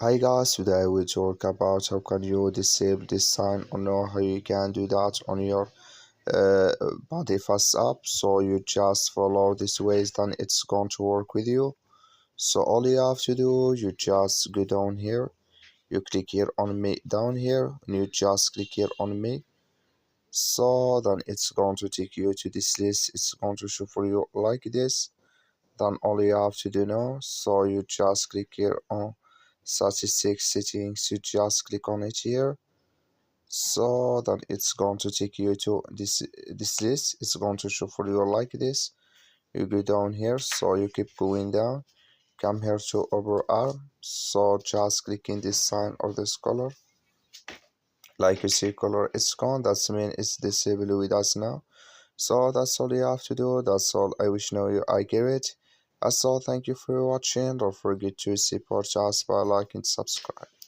Hi guys, today we talk about how can you disable this sign or know how you can do that on your uh, BodyFast app. So you just follow this ways, then it's going to work with you. So all you have to do, you just go down here, you click here on me down here, and you just click here on me. So then it's going to take you to this list. It's going to show for you like this. Then all you have to do now, so you just click here on statistics settings, you just click on it here. So then it's going to take you to this list. It's going to show for you like this. You go down here, so you keep going down, come here to overarm, so just click in this sign or this color. Like you see color it's gone, that's mean it's disabled with us now. So that's all you have to do. That's all. I wish now you I get it. That's all. Thank you for watching. Don't forget to support us by liking and subscribe.